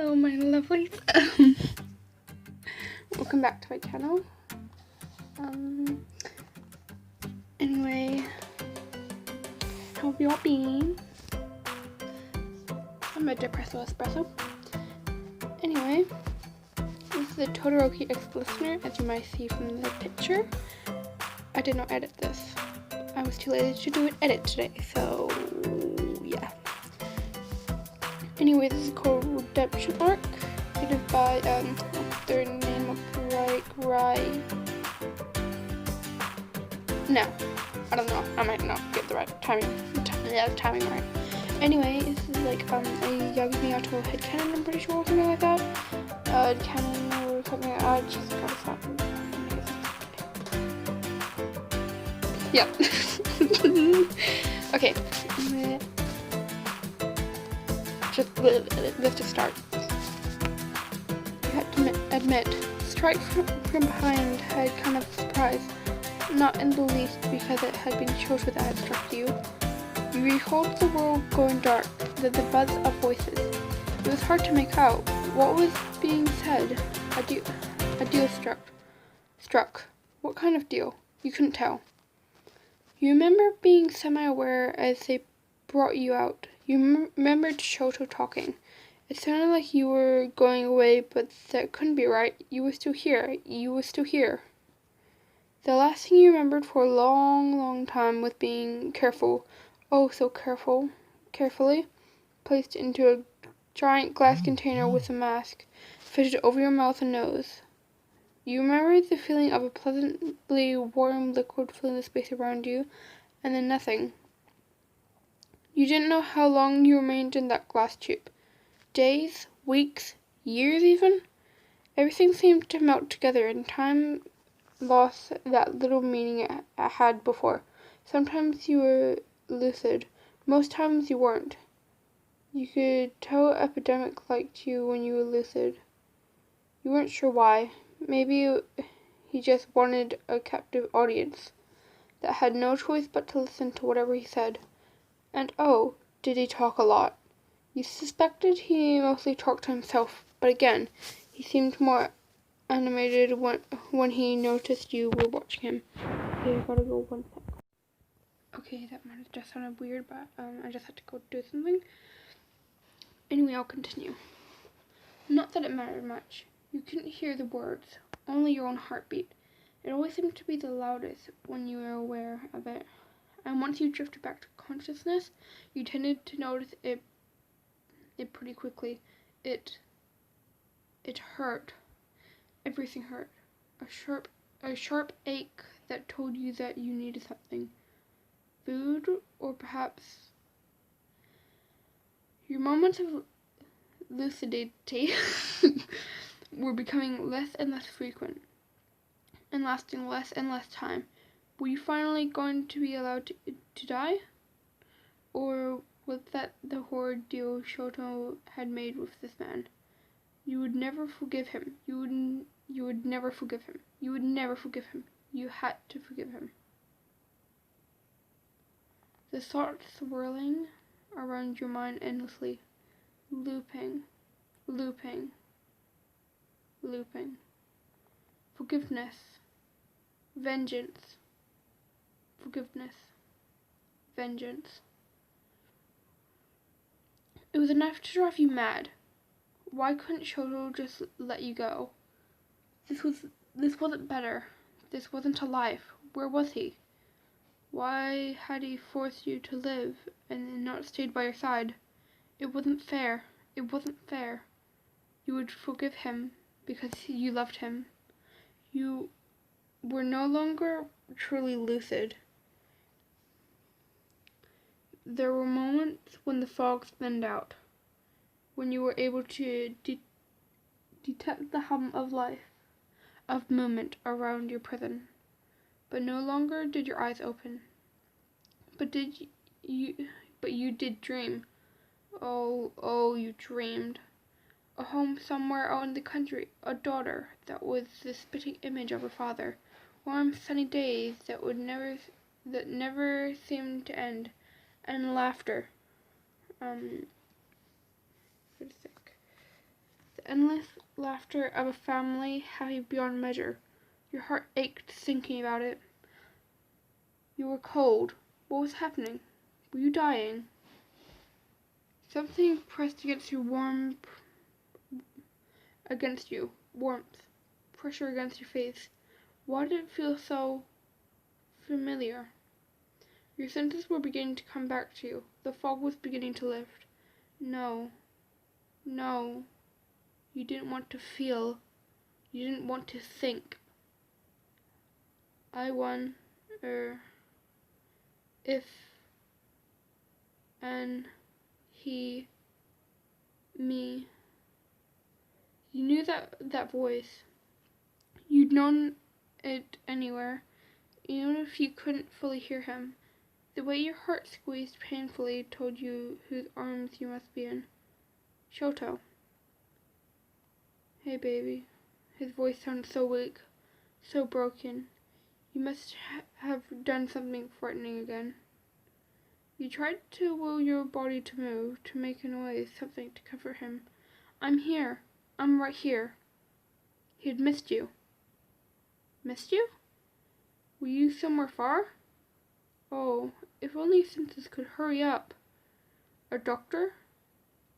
Hello my lovelies. Welcome back to my channel. Anyway, how have y'all been? I'm a depresso espresso. Anyway, this is a Todoroki listener, as you might see from the picture. I did not edit this. I was too lazy to do an edit today, so yeah. Anyway, this is called Redemption Arc. It is by their name looks like No, I don't know. I might not get the right timing right. Anyway, this is like a Yagami headcanon, I'm pretty sure, or something like that. Canon or something. I just gotta stop. Yep. Okay. Let's just start. You have to admit, strike from behind had kind of surprised, not in the least because it had been Shoto that had struck you. You recalled the world going dark, the buzz of voices. It was hard to make out what was being said. A deal struck. What kind of deal? You couldn't tell. You remember being semi-aware as they brought you out. You remembered Shoto talking. It sounded like you were going away, but that couldn't be right. You were still here. You were still here. The last thing you remembered for a long, long time was being careful. Oh, so carefully placed into a giant glass container with a mask fitted over your mouth and nose. You remembered the feeling of a pleasantly warm liquid filling the space around you, and then nothing. You didn't know how long you remained in that glass tube. Days, weeks, years even? Everything seemed to melt together, and time lost that little meaning it had before. Sometimes you were lucid. Most times you weren't. You could tell Epidemic liked you when you were lucid. You weren't sure why. Maybe he just wanted a captive audience that had no choice but to listen to whatever he said. And oh, did he talk a lot. You suspected he mostly talked to himself, but again, he seemed more animated when he noticed you were watching him. Okay, I gotta go 1 sec. Okay, that might have just sounded weird, but I just had to go do something. Anyway, I'll continue. Not that it mattered much. You couldn't hear the words, only your own heartbeat. It always seemed to be the loudest when you were aware of it. And once you drifted back to consciousness, you tended to notice it pretty quickly. It hurt. Everything hurt. A sharp ache that told you that you needed something. Food, or perhaps your moments of lucidity were becoming less and less frequent and lasting less and less time. Were you finally going to be allowed to die? Or was that the horrid deal Shoto had made with this man? You would never forgive him. You would never forgive him. You would never forgive him. You had to forgive him. The thoughts swirling around your mind endlessly, looping. Forgiveness. Vengeance. Forgiveness. Vengeance. It was enough to drive you mad. Why couldn't Shoto just let you go? This wasn't better. This wasn't a life. Where was he? Why had he forced you to live and not stayed by your side? It wasn't fair. It wasn't fair. You would forgive him because you loved him. You were no longer truly lucid. There were moments when the fog thinned out, when you were able to detect the hum of life, of movement around your prison. But no longer did your eyes open. But you did dream. Oh, you dreamed. A home somewhere out in the country, a daughter that was the spitting image of her father, warm sunny days that never seemed to end, and laughter. Wait a sec. endless laughter of a family happy beyond measure. Your heart ached thinking about it. You were cold. What was happening? Were you dying? Something pressed against your warmth, pressure against your face. Why did it feel so familiar? Your senses were beginning to come back to you. The fog was beginning to lift. No. No. You didn't want to feel. You didn't want to think. I won. If. And. He. Me. You knew that voice. You'd known it anywhere, even if you couldn't fully hear him. The way your heart squeezed painfully told you whose arms you must be in. Shoto. Hey, baby. His voice sounded so weak, so broken. You must have done something frightening again. You tried to will your body to move, to make a noise, something to comfort him. I'm here. I'm right here. He had missed you. Missed you? Were you somewhere far? Oh, if only senses could hurry up. A doctor?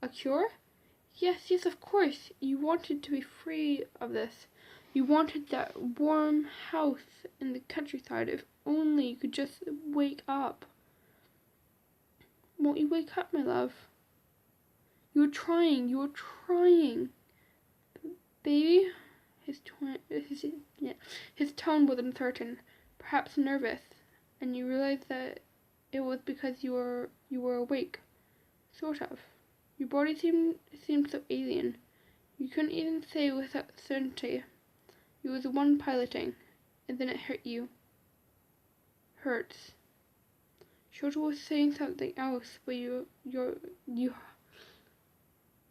A cure? Yes, of course. You wanted to be free of this. You wanted that warm house in the countryside. If only you could just wake up. Won't you wake up, my love? You were trying. Baby? His tone was uncertain, perhaps nervous, and you realized that it was because you were awake. Sort of. Your body seemed so alien. You couldn't even say without certainty. You were the one piloting, and then it hurt you. Hurts. Shoto was saying something else, but you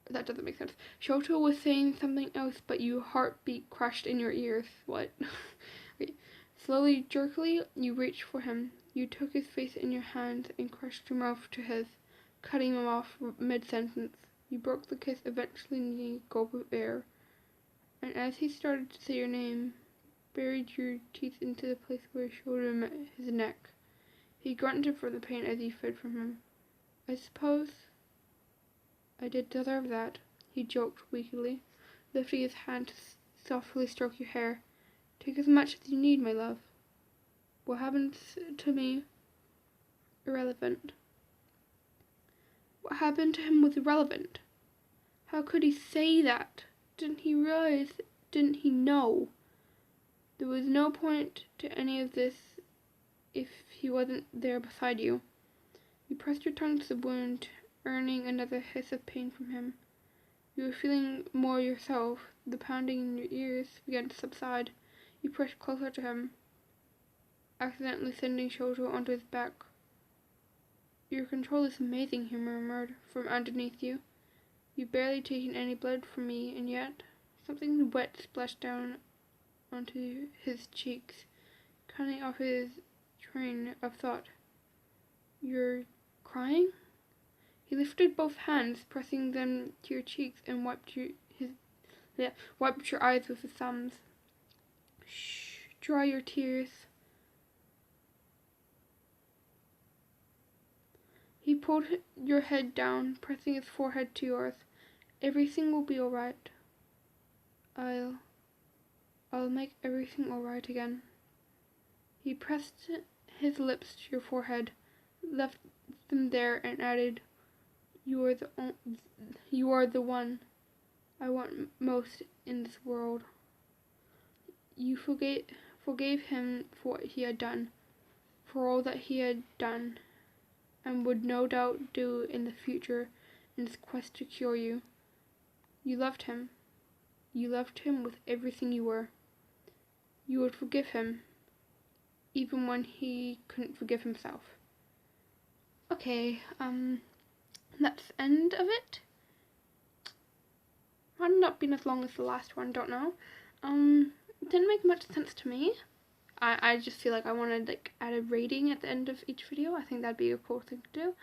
that doesn't make sense. Shoto was saying something else, but your heartbeat crashed in your ears. What? Wait. Slowly, jerkily, you reached for him. You took his face in your hands and crushed your mouth to his, cutting him off mid-sentence. You broke the kiss, eventually needing a gulp of air. And as he started to say your name, buried your teeth into the place where his shoulder met his neck. He grunted from the pain as you fed from him. I suppose I did deserve that, he joked weakly, lifting his hand to softly stroke your hair. Take as much as you need, my love. What happens to me? Irrelevant. What happened to him was irrelevant. How could he say that? Didn't he realize? Didn't he know? There was no point to any of this if he wasn't there beside you. You pressed your tongue to the wound, earning another hiss of pain from him. You were feeling more yourself. The pounding in your ears began to subside. You pressed closer to him, accidentally sending Shoto onto his back. Your control is amazing, he murmured from underneath you. You've barely taken any blood from me, and yet something wet splashed down onto his cheeks, cutting off his train of thought. You're crying? He lifted both hands, pressing them to your cheeks, and wiped your eyes with his thumbs. Shh, dry your tears. He pulled your head down, pressing his forehead to yours. Everything will be alright. I'll make everything alright again. He pressed his lips to your forehead, left them there, and added, You are the one I want most in this world. You forgave him for what he had done, for all that he had done, and would no doubt do in the future in his quest to cure you. You loved him. You loved him with everything you were. You would forgive him, even when he couldn't forgive himself. Okay, that's the end of it. Might not been as long as the last one, don't know. Didn't make much sense to me. I just feel like I wanted add a rating at the end of each video. I think that'd be a cool thing to do.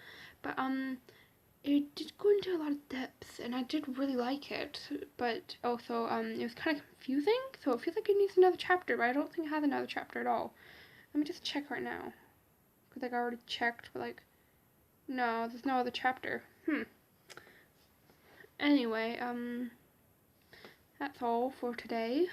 But it did go into a lot of depth, and I did really like it, but also it was kind of confusing, so it feels like it needs another chapter, but I don't think it has another chapter at all. Let me just check right now, because like I already checked, but like, no, there's no other chapter. Anyway, that's all for today.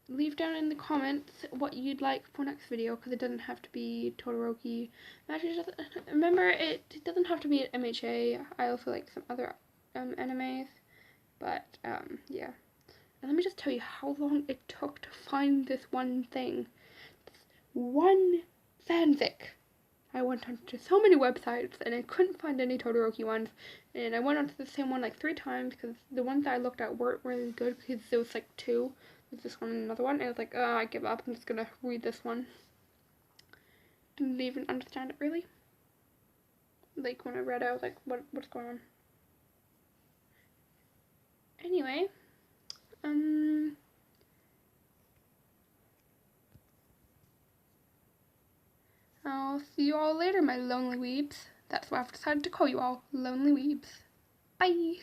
Leave down in the comments what you'd like for next video, because it doesn't have to be Todoroki. Actually, remember, it doesn't have to be MHA. I also like some other animes, but yeah. And let me just tell you how long it took to find this one thing. One fanfic. I went onto so many websites and I couldn't find any Todoroki ones, and I went onto the same one like 3 times because the ones that I looked at weren't really good, because there was like 2. There's this one and another one, and I was like, oh, I give up, I'm just gonna read this one. Didn't even understand it really. Like when I read it, I was like, what's going on? Anyway, I'll see you all later, my lonely weebs. That's why I've decided to call you all lonely weebs. Bye!